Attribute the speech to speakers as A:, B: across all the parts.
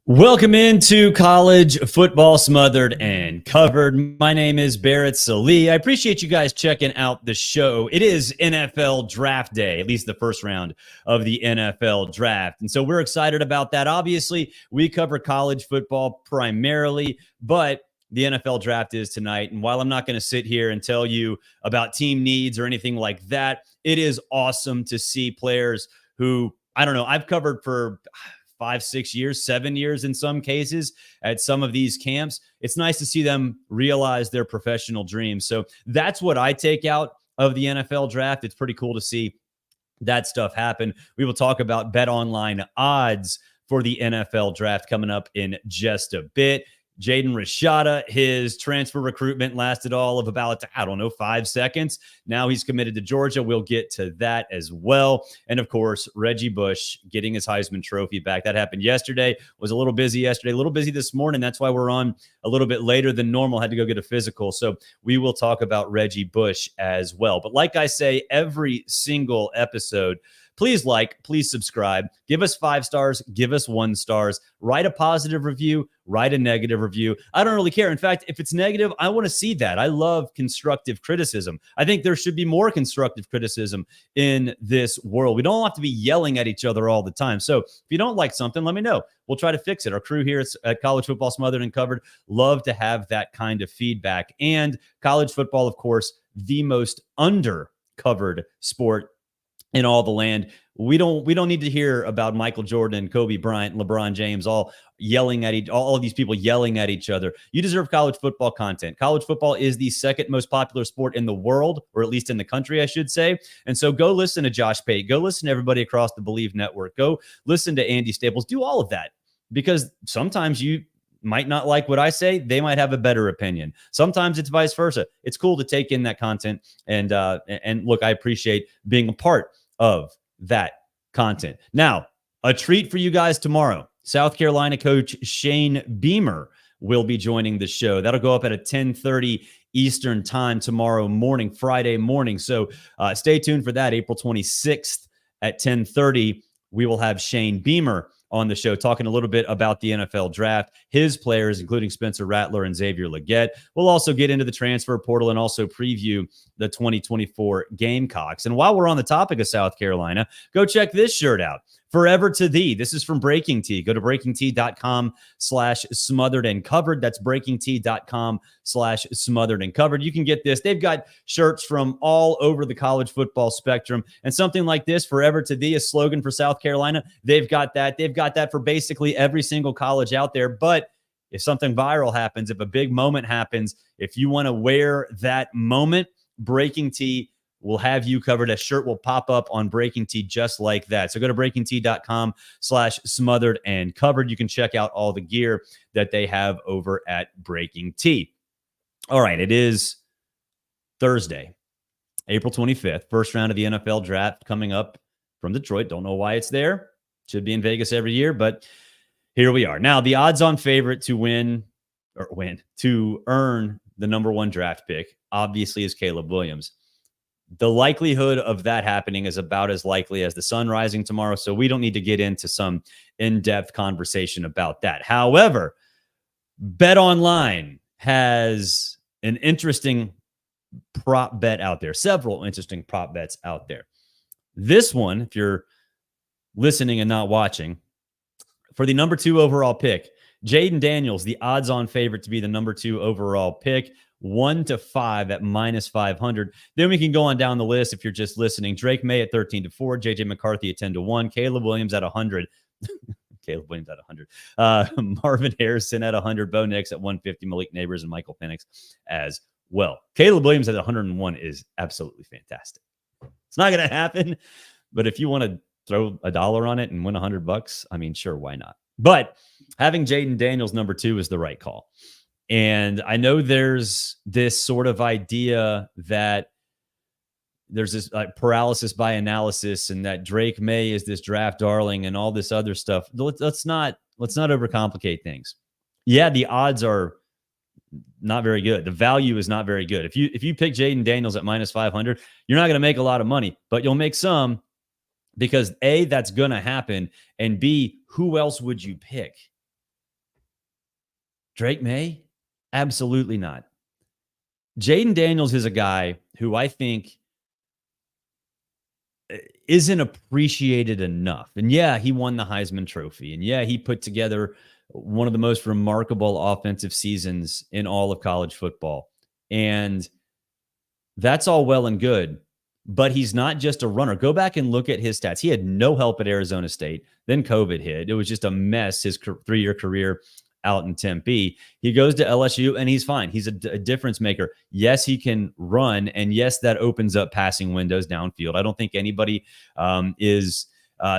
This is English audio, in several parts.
A: Welcome into College Football Smothered and Covered. My name is Barrett Salee. I appreciate you guys checking out the show. It is NFL Draft Day, at least the first round of the NFL Draft. And so we're excited about that. Obviously, we cover college football primarily, but the NFL Draft is tonight. And while I'm not going to sit here and tell you about team needs or anything like that, it is awesome to see players who, I don't know, I've covered for 5, 6 years, 7 years in some cases at some of these camps. It's nice to see them realize their professional dreams. So that's what I take out of the NFL draft. It's pretty cool to see that stuff happen. We will talk about BetOnline odds for the NFL draft coming up in just a bit. Jaden Rashada, his transfer recruitment lasted all of about, 5 seconds. Now he's committed to Georgia. We'll get to that as well. And of course, Reggie Bush getting his Heisman Trophy back. That happened yesterday. Was a little busy yesterday, a little busy this morning. That's why we're on a little bit later than normal. Had to go get a physical. So we will talk about Reggie Bush as well. But like I say, every single episode, please please subscribe, give us 5 stars, give us 1 stars, write a positive review, write a negative review. I don't really care. In fact, if it's negative, I want to see that. I love constructive criticism. I think there should be more constructive criticism in this world. We don't have to be yelling at each other all the time. So if you don't like something, let me know. We'll try to fix it. Our crew here at College Football Smothered and Covered love to have that kind of feedback. And college football, of course, the most under-covered sport in all the land. We don't need to hear about Michael Jordan, Kobe Bryant, LeBron James, all of these people yelling at each other. You deserve college football content. College football is the second most popular sport in the world, or at least in the country, I should say. And so go listen to Josh Pate. Go listen to everybody across the Believe Network. Go listen to Andy Staples. Do all of that, because sometimes you might not like what I say. They might have a better opinion. Sometimes it's vice versa. It's cool to take in that content. And look, I appreciate being a part of that content. Now, a treat for you guys tomorrow. South Carolina coach Shane Beamer will be joining the show. That'll go up at 10:30 Eastern time tomorrow morning, Friday morning. So stay tuned for that. April 26th at 10:30, we will have Shane Beamer on the show talking a little bit about the NFL draft, his players, including Spencer Rattler and Xavier Legette. We'll also get into the transfer portal and also preview the 2024 Gamecocks. And while we're on the topic of South Carolina, go check this shirt out. Forever to Thee. This is from Breaking Tea. Go to breakingtea.com/smothered and covered. That's breakingtea.com/smothered and covered. You can get this. They've got shirts from all over the college football spectrum. And something like this, Forever to Thee, a slogan for South Carolina. They've got that. They've got that for basically every single college out there. But if something viral happens, if a big moment happens, if you want to wear that moment, Breaking Tea will have you covered. A shirt will pop up on Breaking Tea just like that. So go to breakingtea.com/smothered and covered. You can check out all the gear that they have over at Breaking Tea. All right, it is Thursday, April 25th, first round of the NFL draft coming up from Detroit. Don't know why it's there. Should be in Vegas every year, but here we are. Now, the odds-on favorite to to earn the number 1 draft pick, obviously, is Caleb Williams. The likelihood of that happening is about as likely as the sun rising tomorrow, so we don't need to get into some in-depth conversation about that. However, BetOnline has an interesting prop bet out there, several interesting prop bets out there. This one, if you're listening and not watching, for the number 2 overall pick, Jayden Daniels, the odds-on favorite to be the number 2 overall pick, 1-5 at -500. Then we can go on down the list if you're just listening. Drake Maye at 13-4, JJ McCarthy at 10-1, Caleb Williams at 100. Caleb Williams at 100. Marvin Harrison at 100, Bo Nix at 150, Malik Neighbors and Michael Penix as well. Caleb Williams at 101 is absolutely fantastic. It's not going to happen, but if you want to throw $1 on it and win $100, I mean, sure, why not? But having Jayden Daniels number 2 is the right call. And I know there's this sort of idea that there's this paralysis by analysis and that Drake Maye is this draft darling and all this other stuff. Let's not overcomplicate things. Yeah, the odds are not very good. The value is not very good. If you pick Jayden Daniels at -500, you're not going to make a lot of money, but you'll make some, because A, that's going to happen, and B, who else would you pick? Drake Maye? Absolutely not. Jayden Daniels is a guy who I think isn't appreciated enough. And yeah, he won the Heisman Trophy. And yeah, he put together one of the most remarkable offensive seasons in all of college football. And that's all well and good, but he's not just a runner. Go back and look at his stats. He had no help at Arizona State. Then COVID hit. It was just a mess, his 3-year career out in Tempe. He goes to LSU and he's fine. He's a difference maker. Yes, he can run. And yes, that opens up passing windows downfield. I don't think anybody is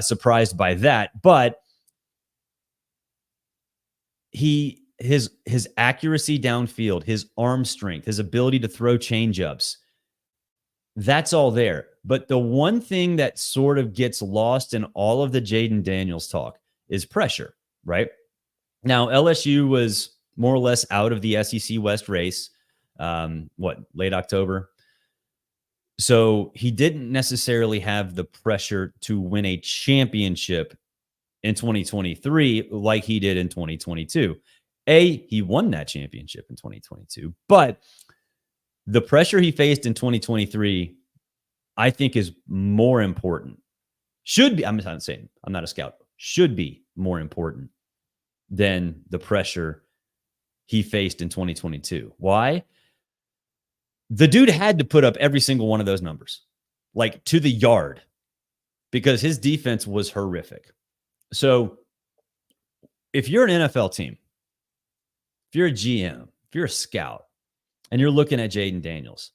A: surprised by that. But his accuracy downfield, his arm strength, his ability to throw changeups, that's all there. But the one thing that sort of gets lost in all of the Jayden Daniels talk is pressure, right? Now, LSU was more or less out of the SEC West race, late October. So he didn't necessarily have the pressure to win a championship in 2023 like he did in 2022. He won that championship in 2022, but the pressure he faced in 2023, I think, is more important. Should be, I'm not saying, I'm not a scout, should be more important than the pressure he faced in 2022. Why? The dude had to put up every single one of those numbers, like to the yard, because his defense was horrific. So if you're an NFL team, if you're a GM, if you're a scout, and you're looking at Jayden Daniels,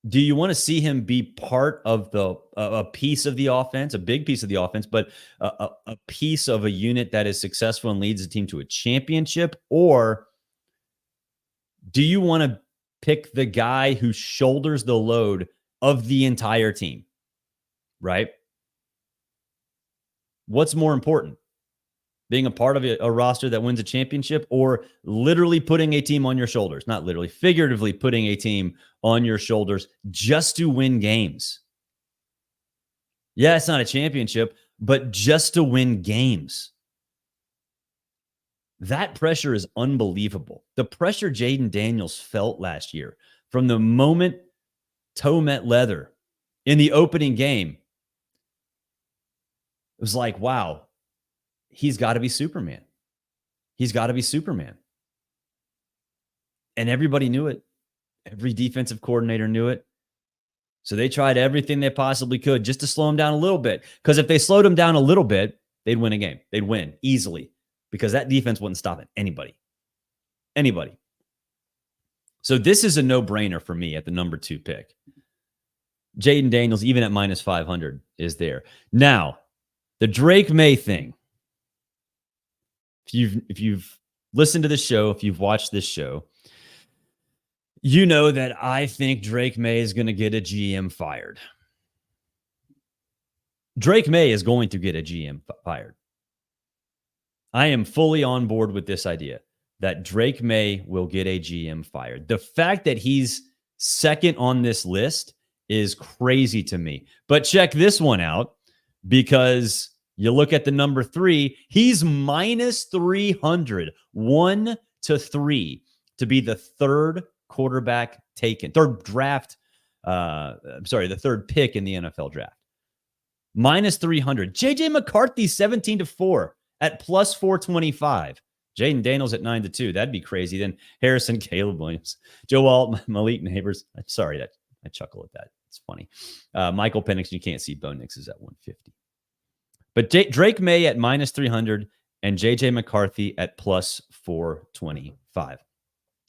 A: do you want to see him be part of a piece of the offense, a big piece of the offense, but a piece of a unit that is successful and leads the team to a championship? Or do you want to pick the guy who shoulders the load of the entire team, right? What's more important? Being a part of a roster that wins a championship, or literally putting a team on your shoulders? Not literally, figuratively putting a team on your shoulders just to win games. Yeah, it's not a championship, but just to win games. That pressure is unbelievable. The pressure Jayden Daniels felt last year from the moment toe met leather in the opening game, it was like, wow, he's got to be Superman. He's got to be Superman. And everybody knew it. Every defensive coordinator knew it. So they tried everything they possibly could just to slow him down a little bit. Because if they slowed him down a little bit, they'd win a game. They'd win easily because that defense wasn't stopping anybody. Anybody. So this is a no-brainer for me at the number 2 pick. Jayden Daniels, even at minus 500, is there. Now, the Drake Maye thing. If you've listened to this show, if you've watched this show, you know that I think Drake Maye is going to get a GM fired. Drake Maye is going to get a GM fired. I am fully on board with this idea that Drake Maye will get a GM fired. The fact that he's second on this list is crazy to me. But check this one out, because you look at the number 3, he's minus 300, 1 to 3 to be the third quarterback taken, the third pick in the NFL draft. Minus 300. JJ McCarthy, 17 to 4 at plus 425. Jayden Daniels at 9 to 2. That'd be crazy. Then Harrison, Caleb Williams, Joe Alt, Malik Neighbors. Sorry, that I chuckle at that. It's funny. Michael Penix, you can't see. Bo Nix is at 150. But Drake Maye at minus 300 and JJ McCarthy at plus 425.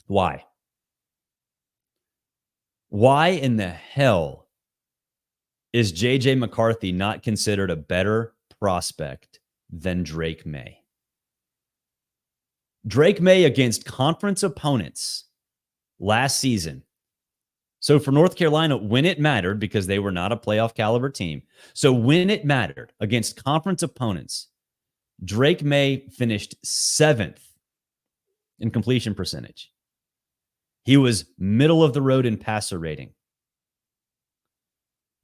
A: Why? Why in the hell is JJ McCarthy not considered a better prospect than Drake Maye? Drake Maye against conference opponents last season. So for North Carolina, when it mattered, because they were not a playoff caliber team. So when it mattered against conference opponents, Drake Maye finished 7th in completion percentage. He was middle of the road in passer rating.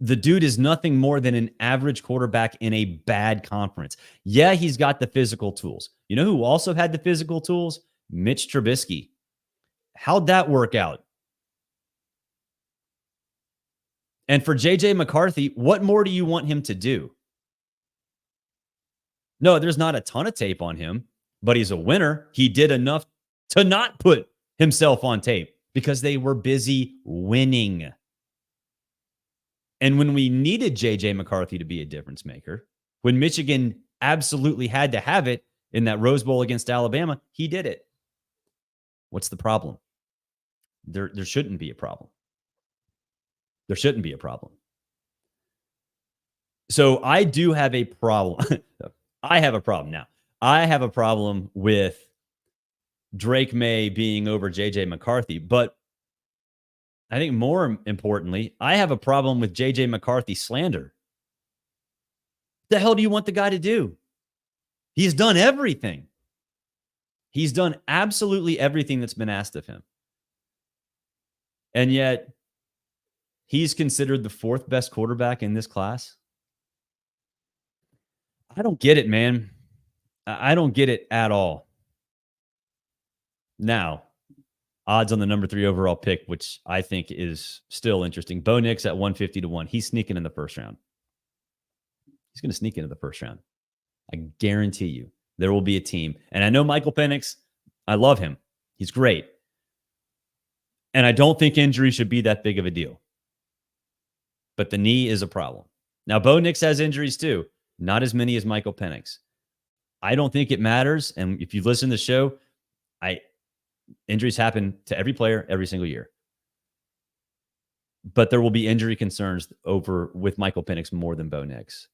A: The dude is nothing more than an average quarterback in a bad conference. Yeah, he's got the physical tools. You know who also had the physical tools? Mitch Trubisky. How'd that work out? And for J.J. McCarthy, what more do you want him to do? No, there's not a ton of tape on him, but he's a winner. He did enough to not put himself on tape because they were busy winning. And when we needed J.J. McCarthy to be a difference maker, when Michigan absolutely had to have it in that Rose Bowl against Alabama, he did it. What's the problem? There shouldn't be a problem. There shouldn't be a problem. So I do have a problem. I have a problem now. I have a problem with Drake Maye being over J.J. McCarthy, but I think more importantly, I have a problem with J.J. McCarthy slander. The hell do you want the guy to do? He's done everything. He's done absolutely everything that's been asked of him. And yet, he's considered the fourth best quarterback in this class. I don't get it, man. I don't get it at all. Now, odds on the number 3 overall pick, which I think is still interesting. Bo Nix at 150 to 1. He's sneaking in the first round. He's going to sneak into the first round. I guarantee you there will be a team. And I know Michael Penix. I love him. He's great. And I don't think injury should be that big of a deal. But the knee is a problem. Now, Bo Nix has injuries too. Not as many as Michael Penix. I don't think it matters. And if you listen to the show, injuries happen to every player every single year. But there will be injury concerns with Michael Penix more than Bo Nix.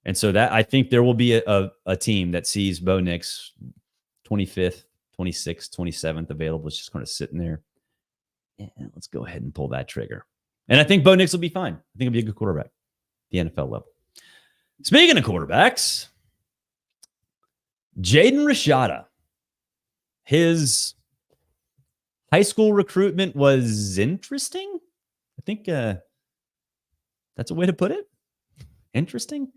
A: And so that I think there will be a team that sees Bo Nix 25th, 26th, 27th available. It's just kind of sitting there. Yeah, let's go ahead and pull that trigger. And I think Bo Nix will be fine. I think he'll be a good quarterback at the NFL level. Speaking of quarterbacks, Jaden Rashada. His high school recruitment was interesting. I think that's a way to put it. Interesting.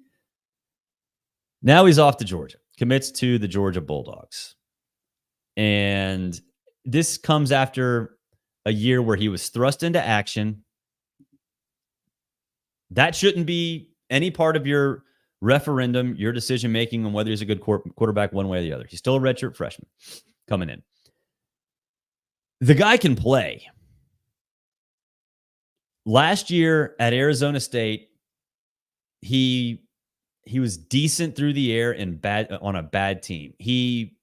A: Now he's off to Georgia, commits to the Georgia Bulldogs. And this comes after a year where he was thrust into action. That shouldn't be any part of your referendum, your decision-making on whether he's a good quarterback one way or the other. He's still a redshirt freshman coming in. The guy can play. Last year at Arizona State, he was decent through the air and bad on a bad team. He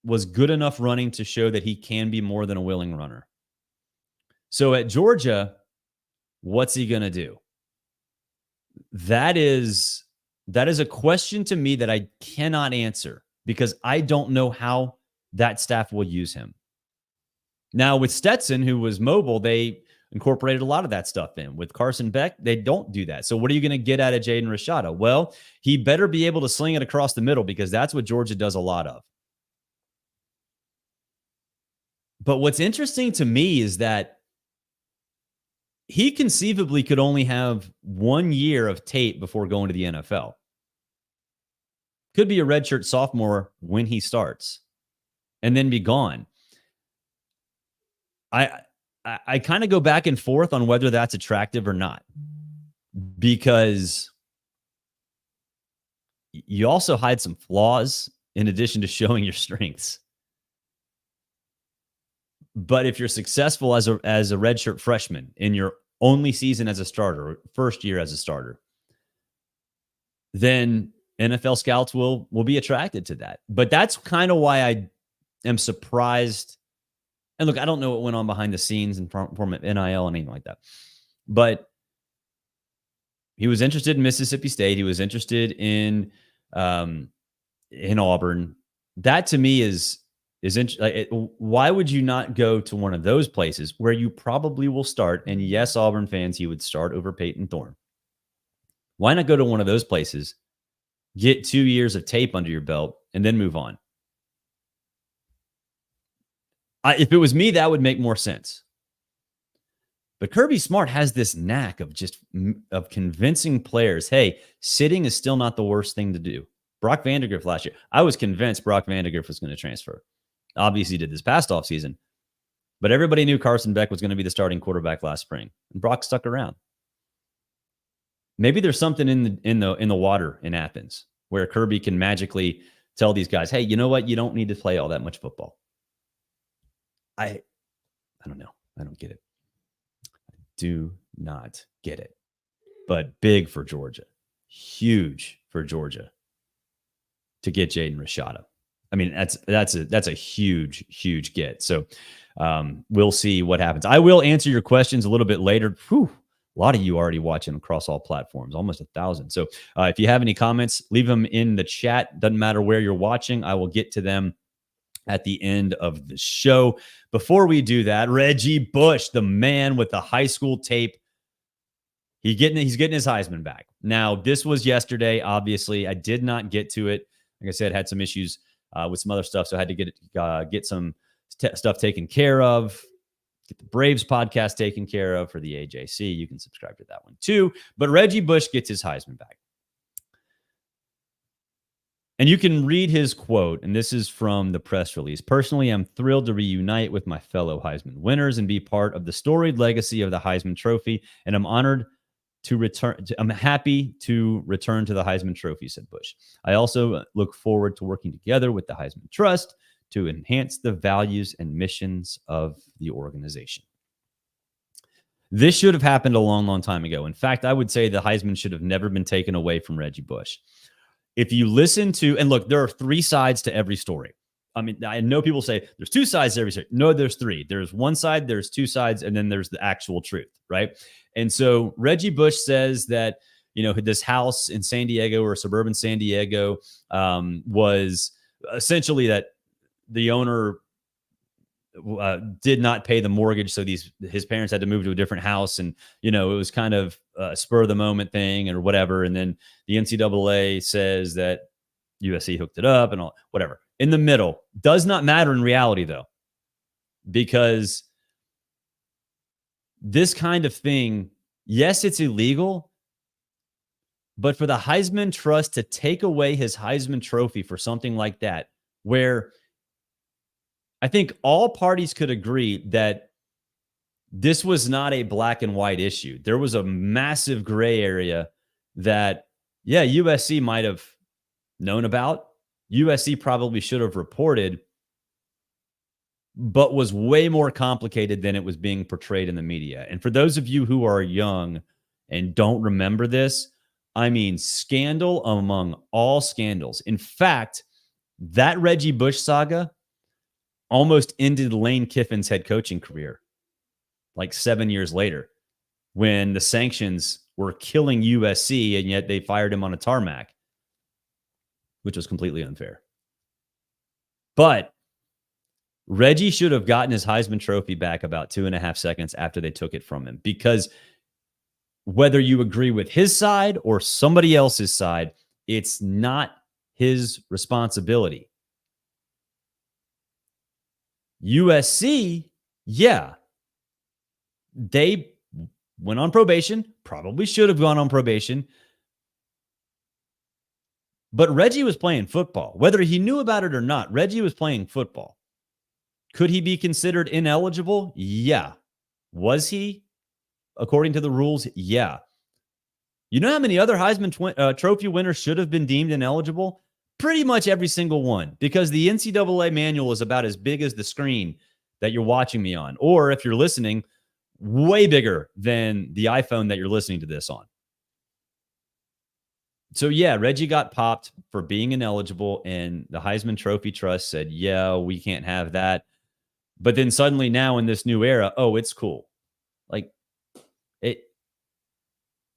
A: was good enough running to show that he can be more than a willing runner. So at Georgia, what's he going to do? That is a question to me that I cannot answer because I don't know how that staff will use him. Now, with Stetson, who was mobile, they incorporated a lot of that stuff in. With Carson Beck, they don't do that. So what are you going to get out of Jaden Rashada? Well, he better be able to sling it across the middle because that's what Georgia does a lot of. But what's interesting to me is that he conceivably could only have 1 year of tape before going to the NFL. Could be a redshirt sophomore when he starts and then be gone. I kind of go back and forth on whether that's attractive or not, because you also hide some flaws in addition to showing your strengths. But if you're successful as a redshirt freshman in your only season as a starter, or first year as a starter, then NFL scouts will be attracted to that. But that's kind of why I am surprised. And look, I don't know what went on behind the scenes in form of NIL and anything like that. But he was interested in Mississippi State. He was interested in Auburn. That to me is why would you not go to one of those places where you probably will start? And yes, Auburn fans, he would start over Peyton Thorne. Why not go to one of those places, get 2 years of tape under your belt, and then move on? If it was me, that would make more sense. But Kirby Smart has this knack of of convincing players, hey, sitting is still not the worst thing to do. Brock Vandagriff last year, I was convinced Brock Vandagriff was going to transfer. Obviously, he did this past offseason. But everybody knew Carson Beck was going to be the starting quarterback last spring. And Brock stuck around. Maybe there's something in the water in Athens where Kirby can magically tell these guys, hey, you know what? You don't need to play all that much football. I don't know. I don't get it. I do not get it. But big for Georgia. Huge for Georgia to get Jaden Rashada. I mean, that's a huge get. So we'll see what happens. I will answer your questions a little bit later. Whew, a lot of you already watching across all platforms, almost 1,000. So if you have any comments, leave them in the chat. Doesn't matter where you're watching. I will get to them at the end of the show. Before we do that, Reggie Bush, the man with the high school tape, he's getting his Heisman back. Now, this was yesterday. Obviously, I did not get to it. Like I said, had some issues with some other stuff, so I had to get some stuff taken care of. Get the Braves podcast taken care of for the AJC. You can subscribe to that one too. But Reggie Bush gets his Heisman back. And you can read his quote, and this is from the press release. Personally, I'm thrilled to reunite with my fellow Heisman winners and be part of the storied legacy of the Heisman Trophy, and I'm honored to return. I'm happy to return to the Heisman Trophy, said Bush. I also look forward to working together with the Heisman Trust to enhance the values and missions of the organization. This should have happened a long time ago. In fact, I would say the Heisman should have never been taken away from Reggie Bush. If you listen to, and look, there are three sides to every story. I mean, I know people say there's two sides to every story. No, there's three. There's one side, there's two sides, and then there's the actual truth, right? And so Reggie Bush says that, this house in San Diego or suburban San Diego was essentially that the owner did not pay the mortgage. So his parents had to move to a different house. And, it was kind of a spur of the moment thing or whatever. And then the NCAA says that USC hooked it up and all, whatever. In the middle, does not matter in reality, though, because this kind of thing, yes, it's illegal, but for the Heisman Trust to take away his Heisman Trophy for something like that, where I think all parties could agree that this was not a black and white issue. There was a massive gray area that, USC might have known about. USC probably should have reported, but was way more complicated than it was being portrayed in the media. And for those of you who are young and don't remember this, I mean, scandal among all scandals. In fact, that Reggie Bush saga almost ended Lane Kiffin's head coaching career like 7 years later when the sanctions were killing USC, and yet they fired him on a tarmac, which was completely unfair. But Reggie should have gotten his Heisman Trophy back about 2.5 seconds after they took it from him, because whether you agree with his side or somebody else's side, it's not his responsibility. USC, they went on probation, probably should have gone on probation. But Reggie was playing football. Whether he knew about it or not, Reggie was playing football. Could he be considered ineligible? Yeah. Was he? According to the rules, yeah. You know how many other Heisman Trophy winners should have been deemed ineligible? Pretty much every single one, because the NCAA manual is about as big as the screen that you're watching me on. Or if you're listening, way bigger than the iPhone that you're listening to this on. So, Reggie got popped for being ineligible, and the Heisman Trophy Trust said, we can't have that. But then suddenly now in this new era, it's cool. Like,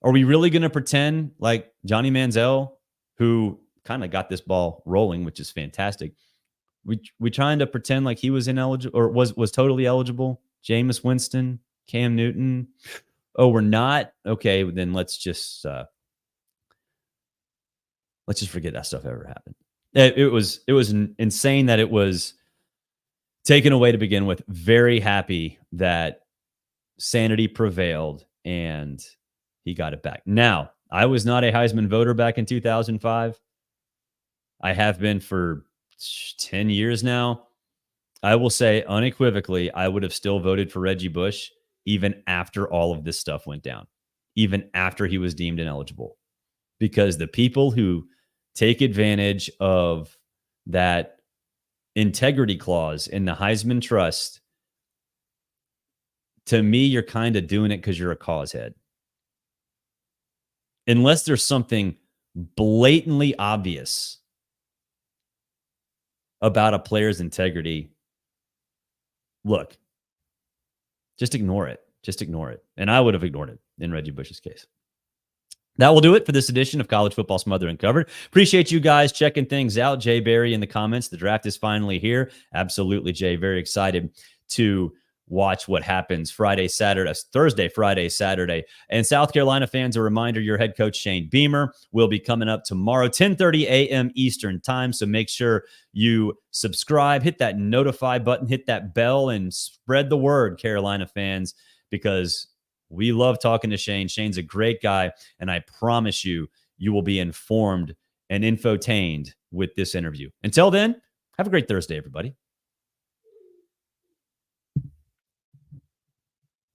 A: are we really going to pretend like Johnny Manziel, who kind of got this ball rolling, which is fantastic? We trying to pretend like he was ineligible or was totally eligible? Jameis Winston, Cam Newton. Oh, we're not? Okay, then let's just forget that stuff ever happened. It was insane that it was taken away to begin with. Very happy that sanity prevailed and he got it back. Now, I was not a Heisman voter back in 2005. I have been for 10 years now. I will say unequivocally, I would have still voted for Reggie Bush even after all of this stuff went down, even after he was deemed ineligible. Because the people who take advantage of that integrity clause in the Heisman Trust, to me, you're kind of doing it because you're a cause head. Unless there's something blatantly obvious about a player's integrity, look, just ignore it. Just ignore it. And I would have ignored it in Reggie Bush's case. That will do it for this edition of College Football Smothered and Covered. Appreciate you guys checking things out. Jay Barry in the comments. The draft is finally here. Absolutely, Jay. Very excited to watch what happens Thursday, Friday, Saturday. And South Carolina fans, a reminder, your head coach, Shane Beamer, will be coming up tomorrow, 10:30 a.m. Eastern time. So make sure you subscribe, hit that notify button, hit that bell, and spread the word, Carolina fans, because we love talking to Shane. Shane's a great guy, and I promise you, you will be informed and infotained with this interview. Until then, have a great Thursday, everybody.